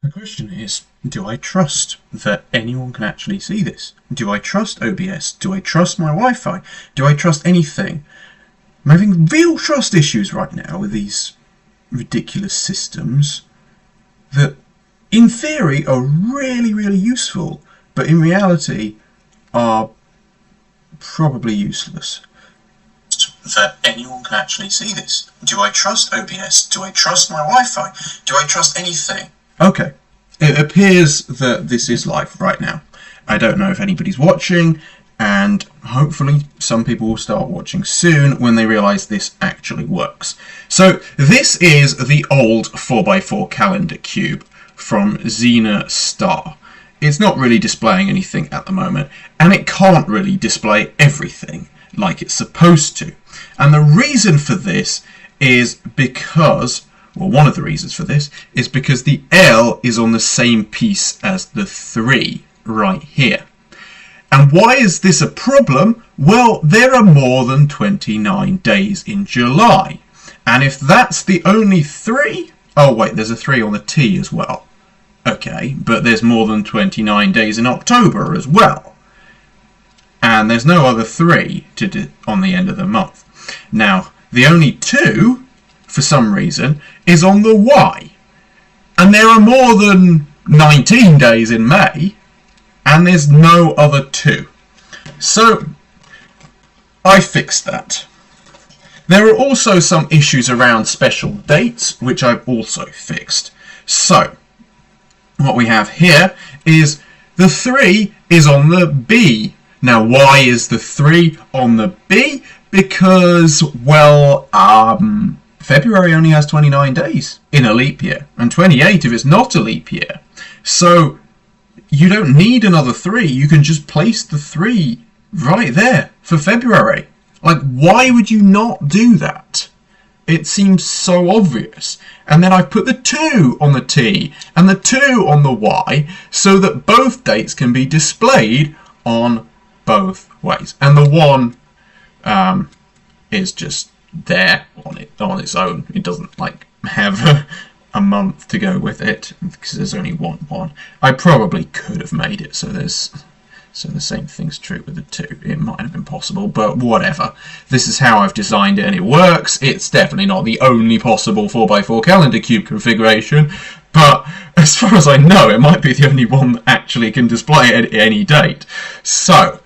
The question is, do I trust that anyone can actually see this? Do I trust OBS? Do I trust my Wi-Fi? Do I trust anything? I'm having real trust issues right now with these ridiculous systems that, in theory, are really, really useful, but in reality are probably useless. That anyone can actually see this. Do I trust OBS? Do I trust my Wi-Fi? Do I trust anything? Okay, it appears that this is live right now. I don't know if anybody's watching, and hopefully some people will start watching soon when they realise this actually works. So this is the old 4x4 calendar cube from Xena Star. It's not really displaying anything at the moment, and it can't really display everything like it's supposed to. And the reason for this is because, well, one of the reasons for this is because the L is on the same piece as the 3 right here. And why is this a problem? Well, there are more than 29 days in July. And if that's the only 3... Oh, wait, there's a 3 on the T as well. Okay, but there's more than 29 days in October as well. And there's no other 3 on the end of the month. Now, the only 2, for some reason, is on the Y. And there are more than 19 days in May, and there's no other 2. So, I fixed that. There are also some issues around special dates, which I've also fixed. So, what we have here is the 3 is on the B. Now, why is the 3 on the B? Because, well, February only has 29 days in a leap year, and 28 if it's not a leap year. So, you don't need another 3. You can just place the 3 right there for February. Like, why would you not do that? It seems so obvious. And then I put the 2 on the T and the 2 on the Y so that both dates can be displayed on both ways. And the 1 is just there on its own. It doesn't like have a month to go with it because there's only one. I probably could have made it so the same thing's true with the 2. It might have been possible, but whatever. This is how I've designed it and it works. It's definitely not the only possible 4x4 calendar cube configuration, but as far as I know, it might be the only one that actually can display at any date. So,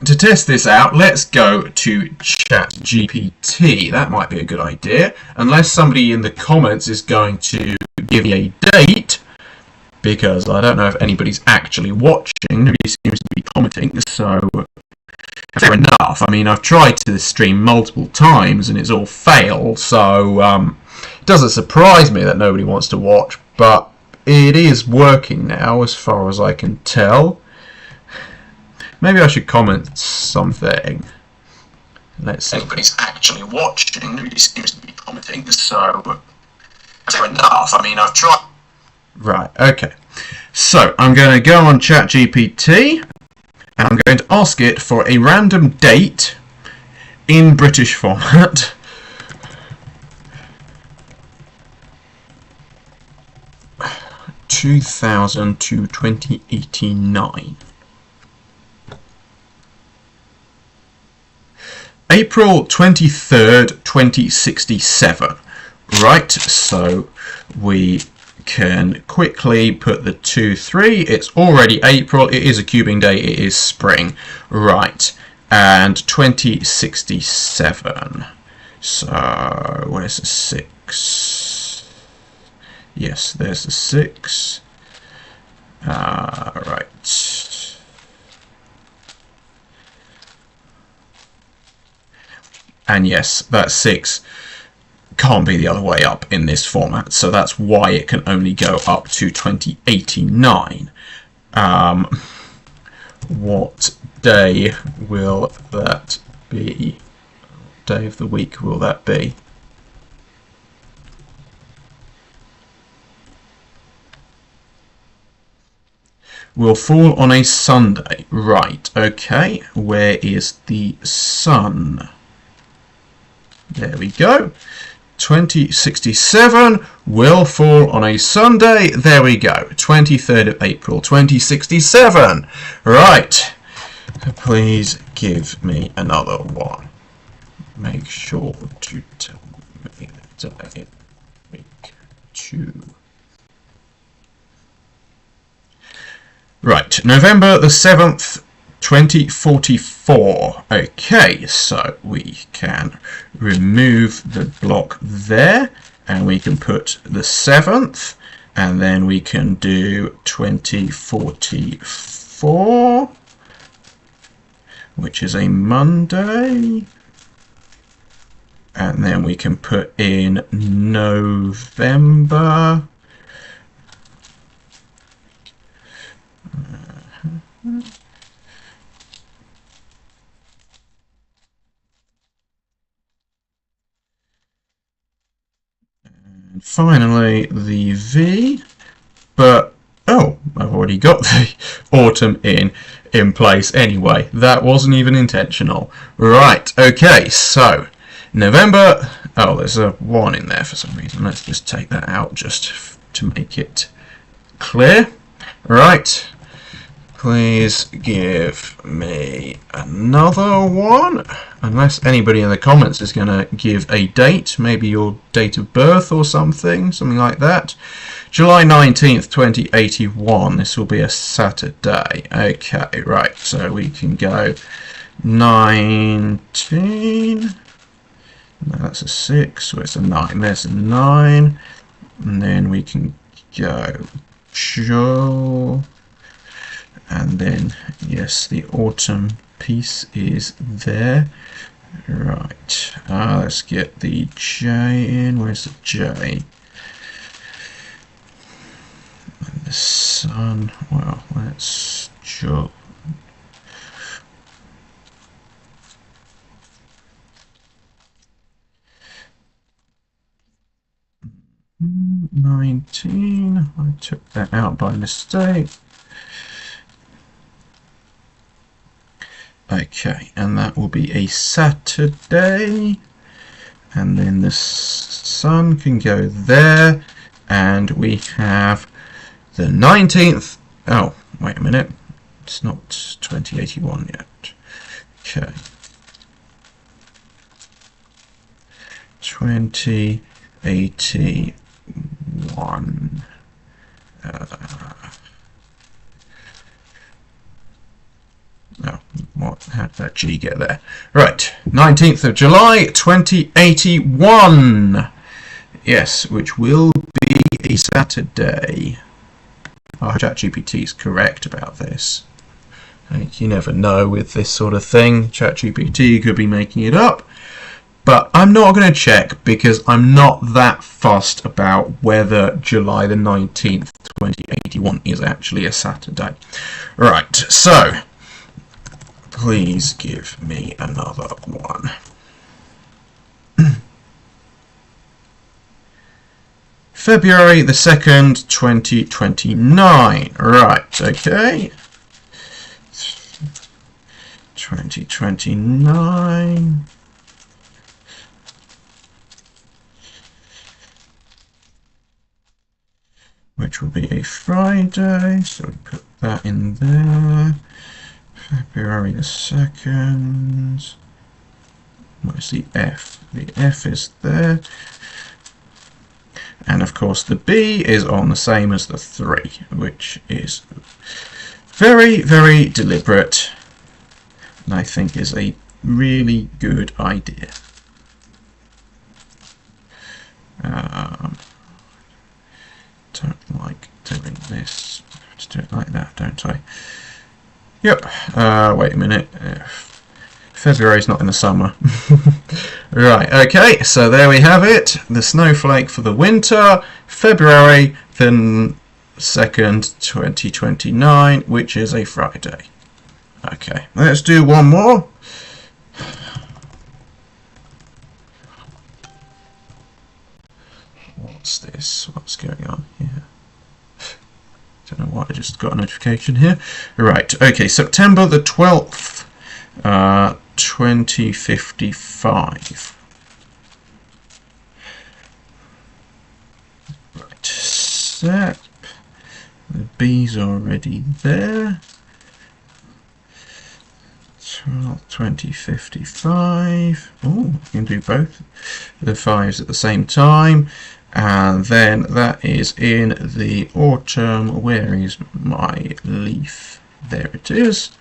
to test this out, let's go to ChatGPT. That might be a good idea, unless somebody in the comments is going to give me a date, because I don't know if anybody's actually watching. Nobody seems to be commenting, so fair enough. I mean, I've tried to stream multiple times and it's all failed, so it doesn't surprise me that nobody wants to watch, but it is working now as far as I can tell. Maybe I should comment something. Let's see. Anybody's actually watching. Nobody seems to be commenting, so fair enough. I mean, I've tried. Right, okay. So, I'm going to go on ChatGPT and I'm going to ask it for a random date in British format. (2000 to 2089). April 23rd, 2067. Right, so we can quickly put the 2, 3. It's already April. It is a cubing day. It is spring. Right, and 2067. So, what is the 6? Yes, there's the 6. Right. And yes, that 6 can't be the other way up in this format, so that's why it can only go up to 2089. What day will that be? What day of the week will that be? Will fall on a Sunday. Right, okay. Where is the sun? There we go. 2067 will fall on a Sunday. There we go. 23rd of April 2067. Right. Please give me another one. Make sure to tell me the day. Week 2. Right. November the 7th. 2044. Okay, so we can remove the block there and we can put the 7th and then we can do 2044, which is a Monday, and then we can put in November. And finally the V, but oh, I've already got the autumn in place anyway. That wasn't even intentional. Right, okay, so November, oh, there's a 1 in there for some reason. Let's just take that out just to make it clear. Right, please give me another one. Unless anybody in the comments is going to give a date, maybe your date of birth or something like that. July 19th, 2081. This will be a Saturday. Okay, right, so we can go 19. No, that's a 6, so it's a 9. There's a 9. And then we can go Joe. And then, yes, the autumn piece is there. Right, let's get the J in. Where's the J? And the sun, well, let's jump. $19, I took that out by mistake. Okay, and that will be a Saturday, and then the sun can go there, and we have the 19th. Oh, wait a minute, it's not 2081 yet. Okay, 2081. Oh, what? How did that G get there? Right, 19th of July, 2081. Yes, which will be a Saturday. Oh, ChatGPT is correct about this. You never know with this sort of thing. ChatGPT could be making it up. But I'm not going to check because I'm not that fussed about whether July the 19th, 2081 is actually a Saturday. Right, so please give me another one. February the 2nd, 2029. Right, okay. 2029. Which will be a Friday, so we put that in there. February the 2nd. Where's the F? The F is there. And of course the B is on the same as the 3, which is very, very deliberate, and I think is a really good idea. Don't like doing this. Just do it like that, don't I? Yep. Wait a minute. February's not in the summer. Right, okay, so there we have it. The snowflake for the winter. February the 2nd, 2029, which is a Friday. Okay, let's do one more. What's this? What's going on here? Don't know why I just got a notification here. Right, okay, September the 12th, 2055. step. The B's already there. 12, 20, 55. Oh, I can do both the 5s at the same time. And then that is in the autumn. Where is my leaf? There it is.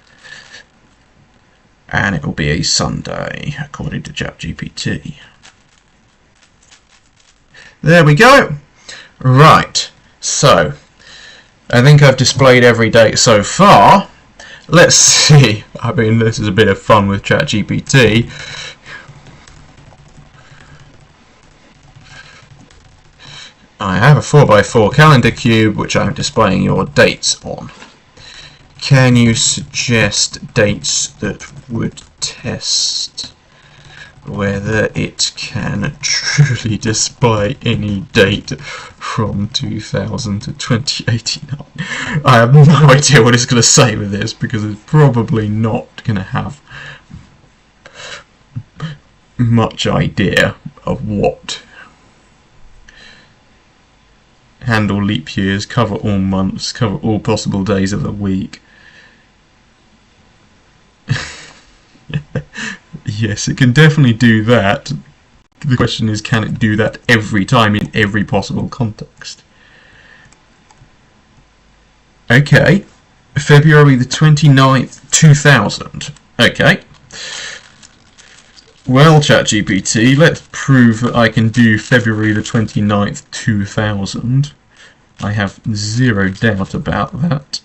And it will be a Sunday, according to ChatGPT. There we go. Right, so I think I've displayed every date so far. Let's see. I mean, this is a bit of fun with ChatGPT. I have a 4x4 calendar cube which I'm displaying your dates on. Can you suggest dates that would test whether it can truly display any date from 2000 to 2089? I have no idea what it's going to say with this, because it's probably not going to have much idea of what. Handle leap years, cover all months, cover all possible days of the week. Yes, it can definitely do that. The question is, can it do that every time in every possible context? Okay, February the 29th, 2000. Okay. Well, ChatGPT, let's prove that I can do February the 29th, 2000. I have zero doubt about that.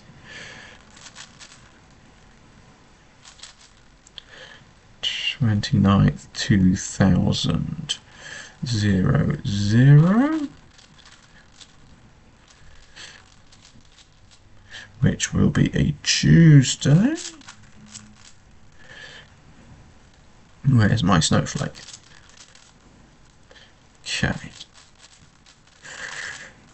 Twenty-ninth, 2000, 00, which will be a Tuesday. Where's my snowflake? Okay.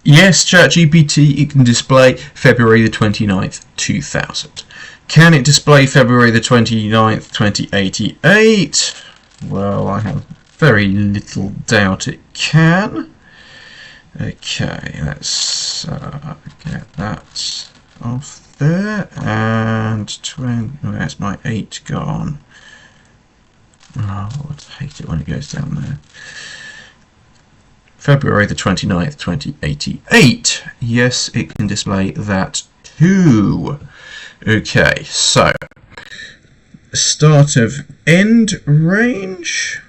Yes, ChatGPT, it can display February the 29th, 2000. Can it display February the 29th, 2088? Well, I have very little doubt it can. Okay, let's get that off there. And where's my 8 gone? Oh, I hate it when it goes down there. February the 29th, 2088. Yes, it can display that too. Okay, so start of end range.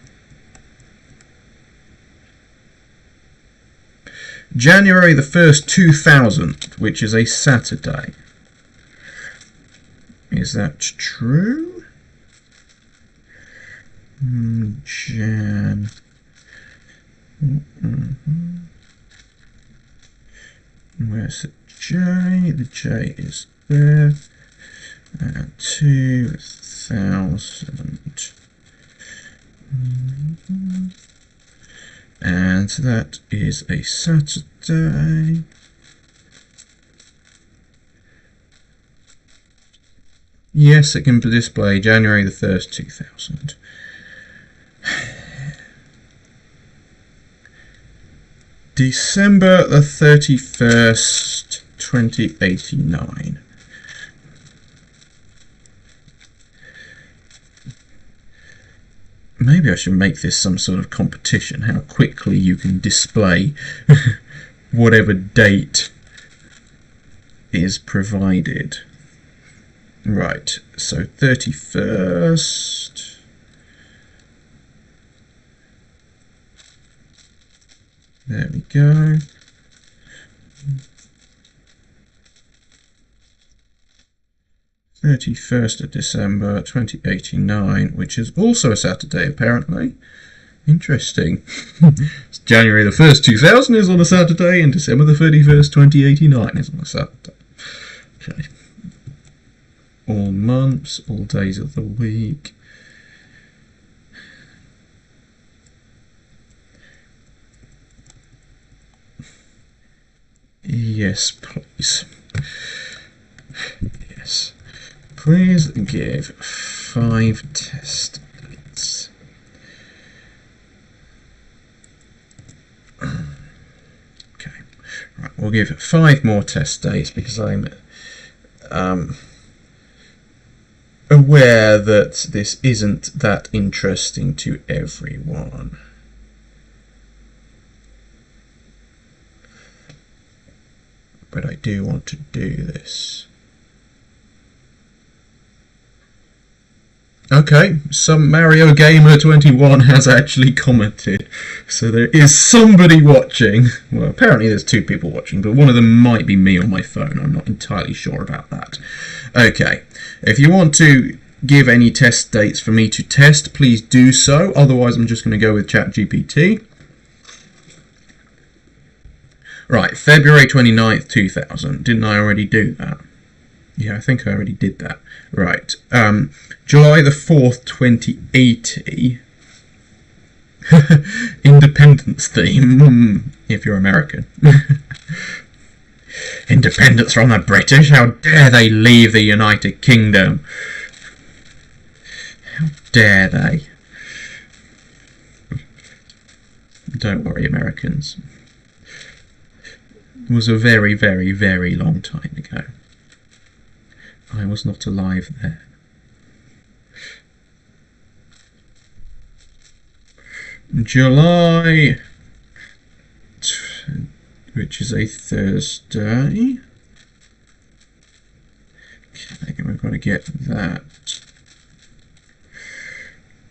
January the 1st, 2000, which is a Saturday. Is that true? Jan. Where's the J? The J is there. 2000. And that is a Saturday. Yes, it can display January the 1st, 2000. December the 31st, 2089. Maybe I should make this some sort of competition, how quickly you can display whatever date is provided. Right, so 31st. There we go. (31st of December 2089), which is also a Saturday, apparently. Interesting. January the 1st, 2000 is on a Saturday, and December the 31st, 2089 is on a Saturday. Okay. All months, all days of the week. Yes, please. Yes. Please give 5 test dates. Okay. Right. we'll give 5 more test days because I'm aware that this isn't that interesting to everyone. But I do want to do this. Okay, some Mario Gamer 21 has actually commented, so there is somebody watching. Well, apparently there's 2 people watching, but one of them might be me on my phone. I'm not entirely sure about that. Okay, if you want to give any test dates for me to test, please do so. Otherwise, I'm just going to go with ChatGPT. Right, February 29th, 2000. Didn't I already do that? Yeah, I think I already did that. Right. July the 4th, 2080. Independence theme, if you're American. Independence from the British? How dare they leave the United Kingdom? How dare they? Don't worry, Americans. It was a very, very, very long time ago. I was not alive there. July, which is a Thursday. Okay, we've got to get that.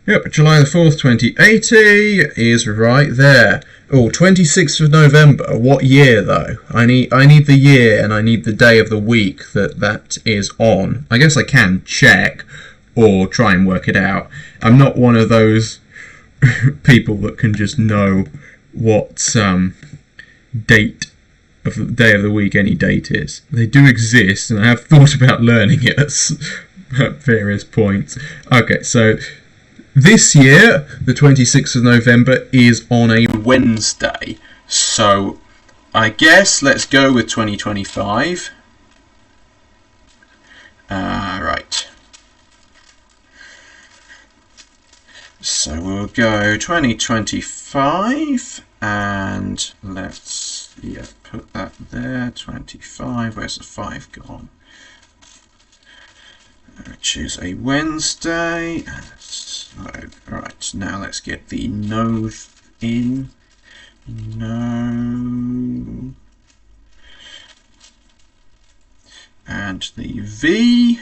Yep, July the 4th, 2080 is right there. Oh, 26th of November. What year, though? I need the year and I need the day of the week that is on. I guess I can check or try and work it out. I'm not one of those people that can just know what date of the day of the week any date is. They do exist, and I have thought about learning it at various points. Okay, so this year, the 26th of November, is on a Wednesday. So I guess let's go with 2025. Right. So we'll go 2025 and let's put that there. 25. Where's the 5 gone? Which is a Wednesday. So, right, now let's get the no in. No. And the V.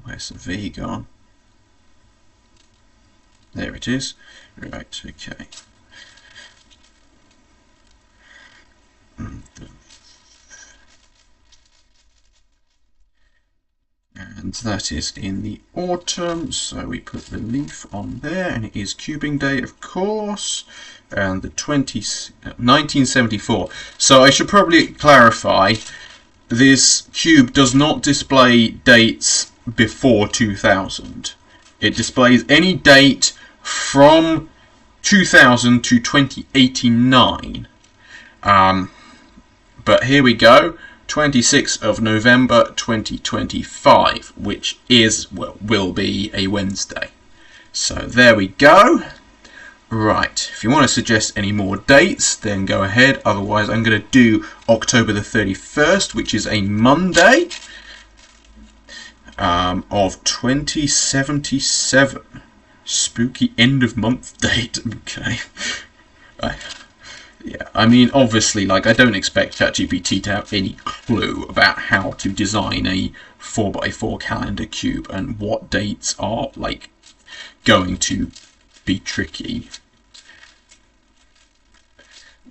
Where's the V gone? There it is. Right, okay. And that is in the autumn, so we put the leaf on there, and it is cubing day, of course, and the 1974. So I should probably clarify, this cube does not display dates before 2000. It displays any date from 2000 to 2089. But here we go. 26th of November 2025, which is, well, will be a Wednesday. So there we go. Right, if you want to suggest any more dates, then go ahead. Otherwise, I'm going to do October the 31st, which is a Monday of 2077. Spooky end of month date. Okay. Yeah, I mean, obviously, like, I don't expect ChatGPT to have any clue about how to design a 4x4 calendar cube and what dates are, like, going to be tricky.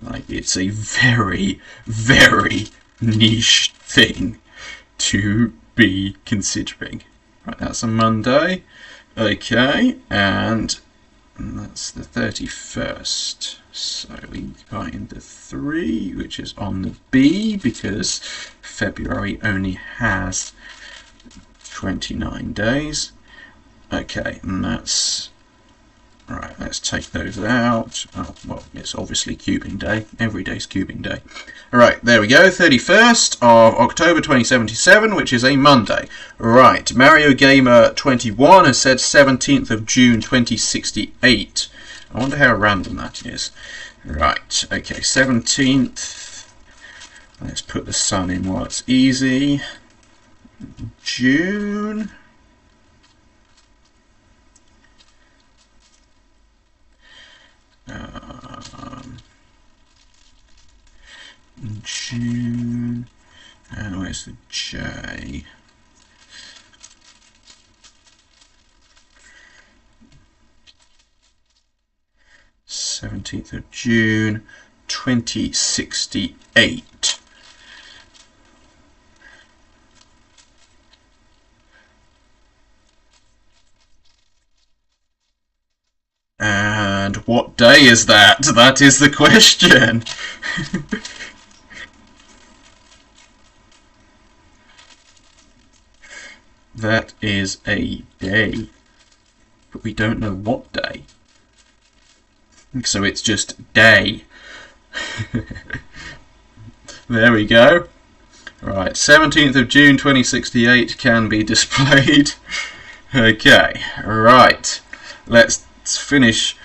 Like, it's a very, very niche thing to be considering. Right, that's a Monday. Okay, and that's the 31st. So we find the 3, which is on the B, because February only has 29 days. Okay, and that's... Right, let's take those out. Oh, well, it's obviously cubing day. Every day's cubing day. Right, there we go. 31st of October 2077, which is a Monday. Right, Mario Gamer 21 has said 17th of June 2068. I wonder how random that is. Right, okay, 17th. Let's put the sun in while it's easy. June. June, and where's the J? Seventeenth of June, 2068. And what day is that? That is the question. That is a day, but we don't know what day. So it's just day. There we go. Right, 17th of June 2068 can be displayed. Okay, right. Let's finish.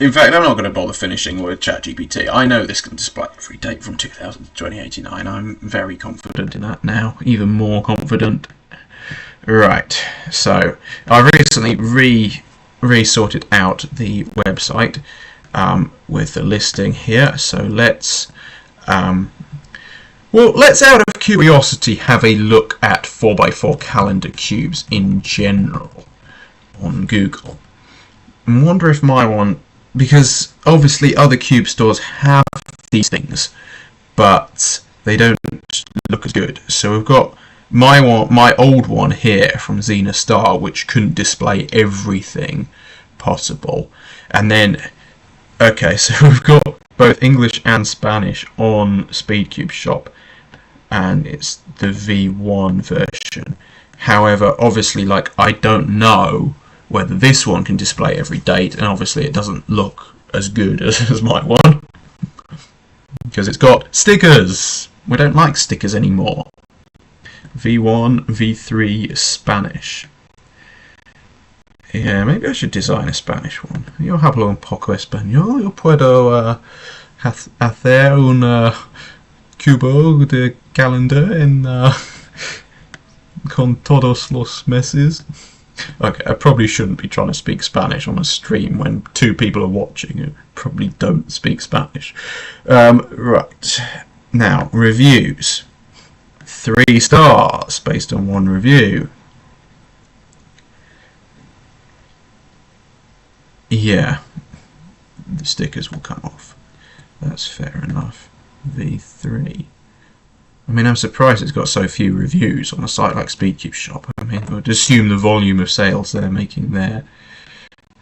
In fact, I'm not going to bother finishing with ChatGPT. I know this can display every date from 2000 to 2089. I'm very confident in that now, even more confident. Right, so I recently re-sorted out the website with the listing here. So let's out of curiosity have a look at 4x4 calendar cubes in general on Google. I wonder if my one, because obviously other cube stores have these things, but they don't look as good. So we've got my old one here from Xena Star, which couldn't display everything possible. And then, okay, so we've got both English and Spanish on Speedcube Shop, and it's the V1 version. However, obviously, like, I don't know whether this one can display every date, and obviously it doesn't look as good as my one, because it's got stickers. We don't like stickers anymore. V1, V3, Spanish. Yeah, maybe I should design a Spanish one. Yo hablo un poco español. Yo puedo hacer un cubo de calendar con todos los meses. Okay, I probably shouldn't be trying to speak Spanish on a stream when 2 people are watching who probably don't speak Spanish. Right, now, reviews. 3 stars based on 1 review. Yeah, the stickers will come off. That's fair enough. V3. I mean, I'm surprised it's got so few reviews on a site like Speedcube Shop. I mean, I would assume the volume of sales they're making there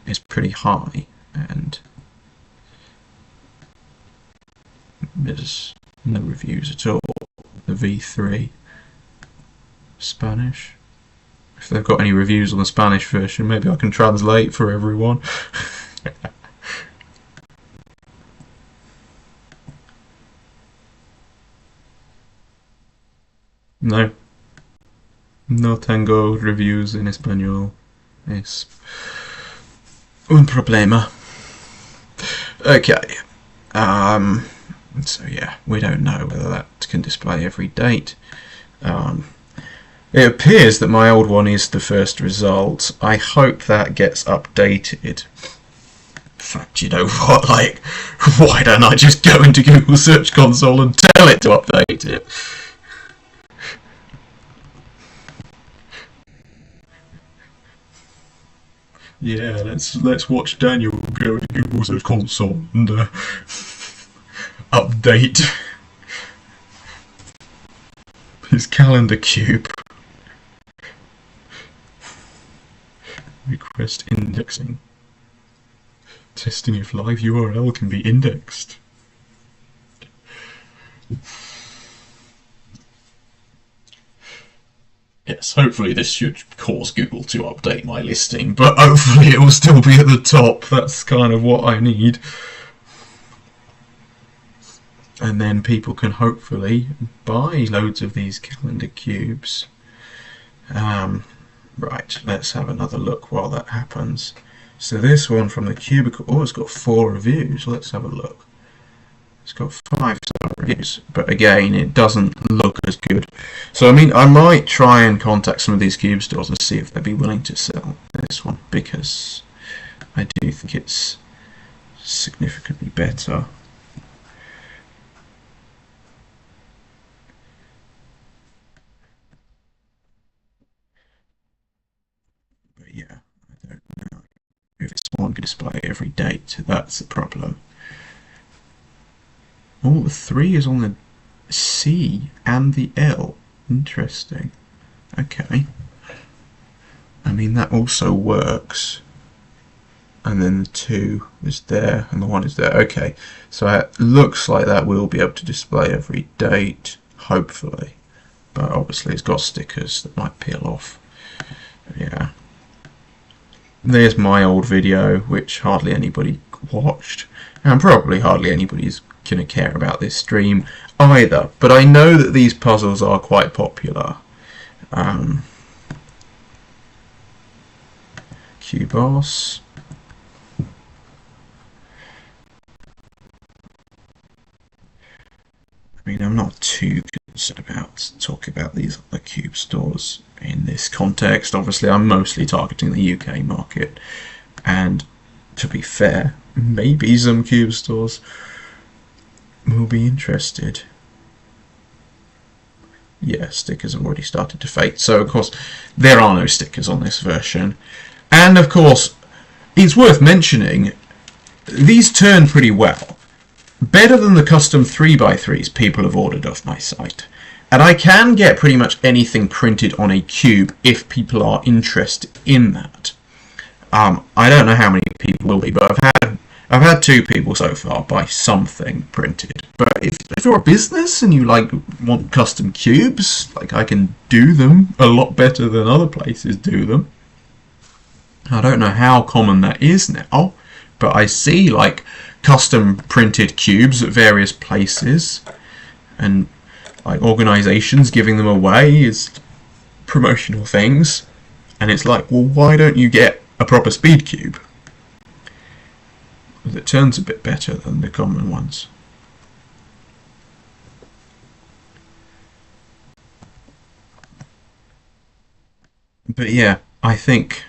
is pretty high, and there's no reviews at all. The V3 Spanish. If they've got any reviews on the Spanish version, maybe I can translate for everyone. No. No tengo reviews en español. Es un problema. Okay. So yeah, we don't know whether that can display every date. It appears that my old one is the first result. I hope that gets updated. In fact, you know what, like, why don't I just go into Google Search Console and tell it to update it? Yeah, let's watch Daniel go into Google Search Console and update his calendar cube. Request indexing. Testing if live URL can be indexed. Yes, hopefully this should cause Google to update my listing, but hopefully it will still be at the top. That's kind of what I need. And then people can hopefully buy loads of these calendar cubes. Right, let's have another look while that happens. So this one from the Cubicle, oh, it's got 4 reviews. Let's have a look. It's got 5-star reviews, but again, it doesn't look as good. So, I mean, I might try and contact some of these cube stores and see if they'd be willing to sell this one, because I do think it's significantly better. But yeah, I don't know if it's one can display every date. That's the problem. Oh, the 3 is on the C and the L. Interesting. Okay. I mean, that also works. And then the 2 is there and the 1 is there. Okay, so it looks like that will be able to display every date, hopefully. But obviously it's got stickers that might peel off. Yeah. There's my old video, which hardly anybody watched. And probably hardly anybody's going to care about this stream either, but I know that these puzzles are quite popular. Cubos. I mean, I'm not too concerned about talking about these other cube stores in this context. Obviously, I'm mostly targeting the UK market, and to be fair, maybe some cube stores will be interested. Yeah, stickers have already started to fade. So, of course, there are no stickers on this version. And, of course, it's worth mentioning, these turn pretty well. Better than the custom 3x3s people have ordered off my site. And I can get pretty much anything printed on a cube if people are interested in that. I don't know how many people will be, but I've had 2 people so far buy something printed. But if you're a business and you want custom cubes, I can do them a lot better than other places do them. I don't know how common that is now, but I see custom printed cubes at various places, and organisations giving them away as promotional things. And it's well, why don't you get a proper speed cube? It turns a bit better than the common ones. But yeah, I think...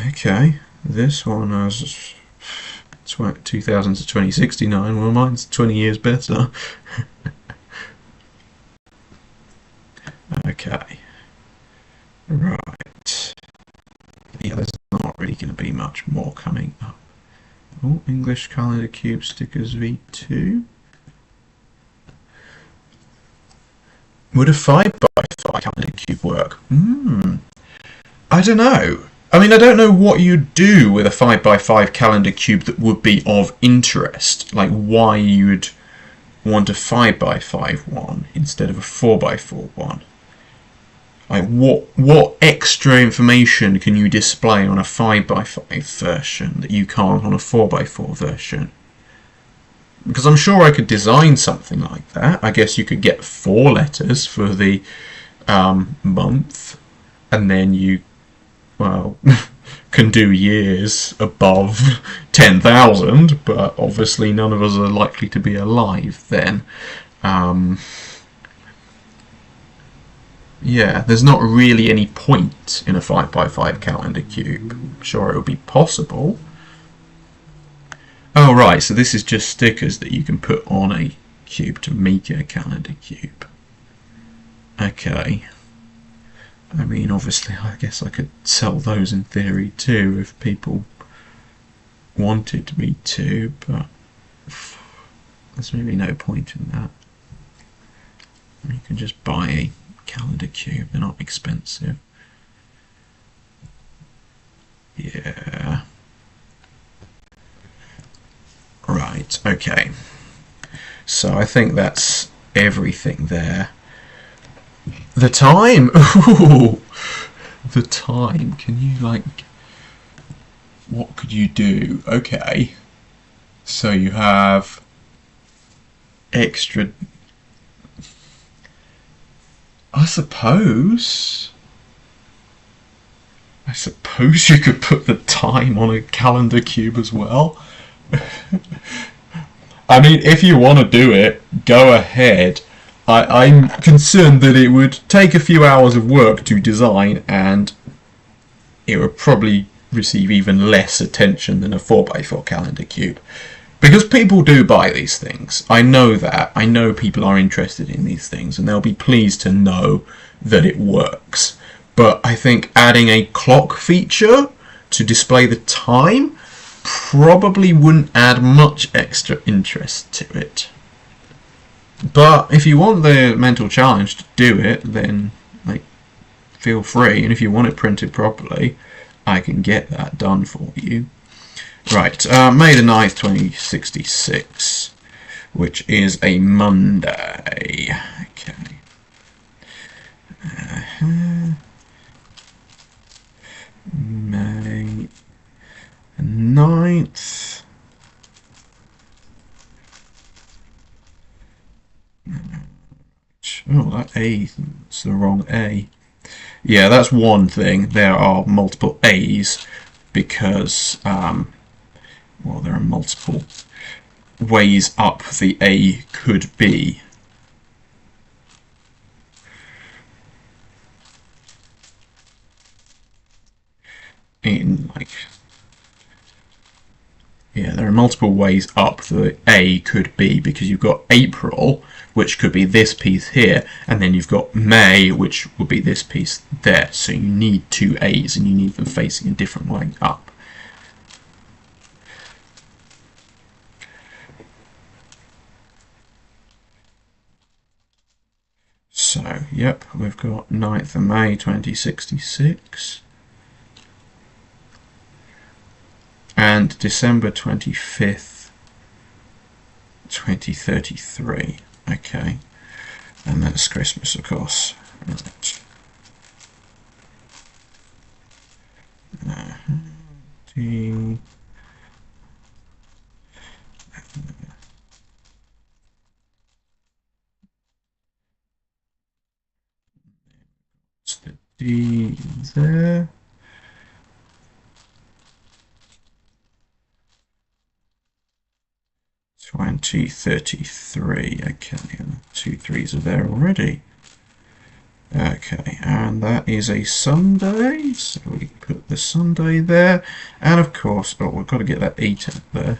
Okay, this one has 2000 to 2069. Well, mine's 20 years better. Okay. Right. Yeah, there's not really going to be much more coming up. Oh, English Calendar Cube Stickers V2. Would a 5x5 calendar cube work? I don't know. I mean, I don't know what you'd do with a 5x5 calendar cube that would be of interest. Why you'd want a 5x5 one instead of a 4x4 one. What extra information can you display on a 5x5 version that you can't on a 4x4 version? Because I'm sure I could design something like that. I guess you could get 4 letters for the month, and then you, well, can do years above 10,000, but obviously none of us are likely to be alive then. Yeah, there's not really any point in a 5x5 calendar cube. I'm sure it would be possible. Oh right, so this is just stickers that you can put on a cube to make a calendar cube. Okay. I mean, obviously, I guess I could sell those in theory too if people wanted me to, but there's really no point in that. You can just buy a calendar cube, they're not expensive. Yeah. Right, okay. So I think that's everything there. The time! Ooh, the time. Can you, like... What could you do? Okay. So you have... extra... I suppose you could put the time on a calendar cube as well. I mean, if you want to do it, go ahead. I'm concerned that it would take a few hours of work to design, and it would probably receive even less attention than a 4x4 calendar cube. Because people do buy these things. I know that. I know people are interested in these things, and they'll be pleased to know that it works. But I think adding a clock feature to display the time probably wouldn't add much extra interest to it. But if you want the mental challenge to do it, then like feel free. And if you want it printed properly, I can get that done for you. Right, May the 9th, 2066, which is a Monday. Okay. May 9th. Oh, that A, it's the wrong A. Yeah, that's one thing. There are multiple A's because, well, there are multiple ways up the A could be. In, like, yeah, there are multiple ways up the A could be, because you've got April, which could be this piece here, and then you've got May, which would be this piece there. So you need two A's, and you need them facing a different way up. So, yep, we've got 9th of May 2066. And December 25th, 2033. Okay. And that's Christmas, of course. Right. It's the D there. 2033. Okay, 2 3s are there already. Okay, and that is a Sunday, so we put the Sunday there, and of course, oh, we've got to get that 8 up there.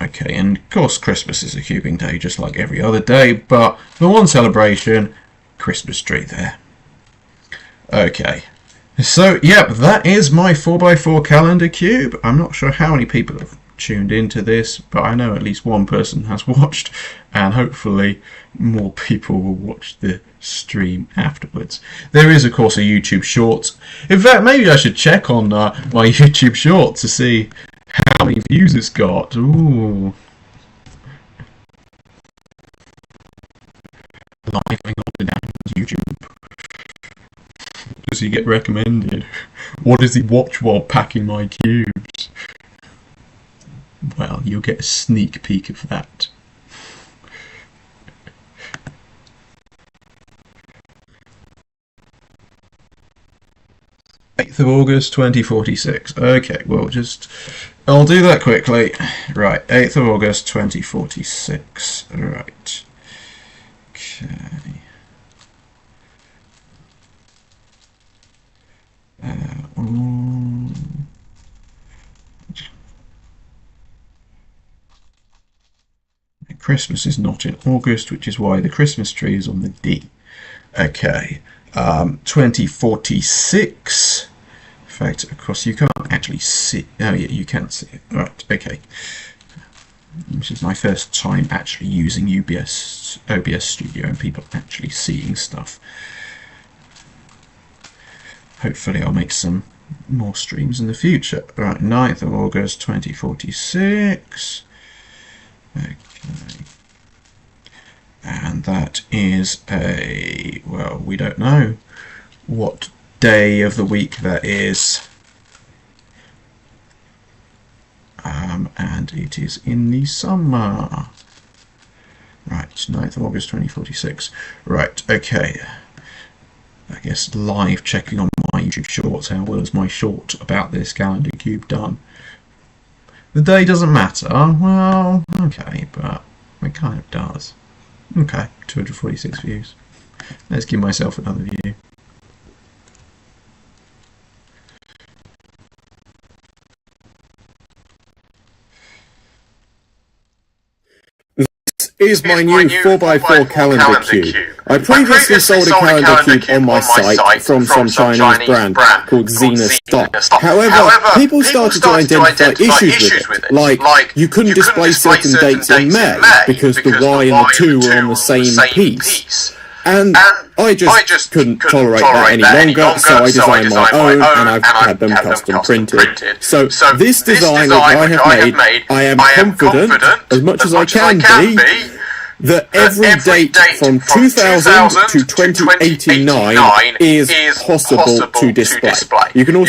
Okay, and of course Christmas is a cubing day just like every other day, but the one celebration, Christmas tree there. Okay, so yep, that is my 4x4 calendar cube. I'm not sure how many people have tuned into this, but I know at least one person has watched, and hopefully more people will watch the stream afterwards. There is of course a YouTube short. In fact, maybe I should check on my YouTube short to see how many views it's got. Ooh. Live on YouTube. Does he get recommended? What does he watch while packing my cubes? Well, you'll get a sneak peek of that. August 2046. Okay, well, I'll do that quickly. Right, 8th of August 2046. Right. Okay. Christmas is not in August, which is why the Christmas tree is on the D. Okay, 2046. In fact, of course, you can't actually see. Oh, yeah, you can see it. Right, okay. This is my first time actually using OBS Studio and people actually seeing stuff. Hopefully, I'll make some more streams in the future. Right, 9th of August 2046. Okay. And that is well, we don't know what day of the week that is. And it is in the summer. Right, 9th of August 2046. Right, okay. I guess live checking on my YouTube shorts. How well is my short about this calendar cube done? The day doesn't matter. Well, okay, but it kind of does. Okay, 246 views. Let's give myself another view. Is my new 4x4 calendar cube. I previously sold a calendar cube on my site from some Chinese brand called Xenostock. However, people started to identify issues with it, like you couldn't display certain dates in May because the Y and the 2 were on the same piece. And I just couldn't tolerate that any longer, so I designed my own, and I've had them custom printed. So this design which I have made, I am confident, as much as I can be, that every date from 2000 to 2089 is possible to display. You can also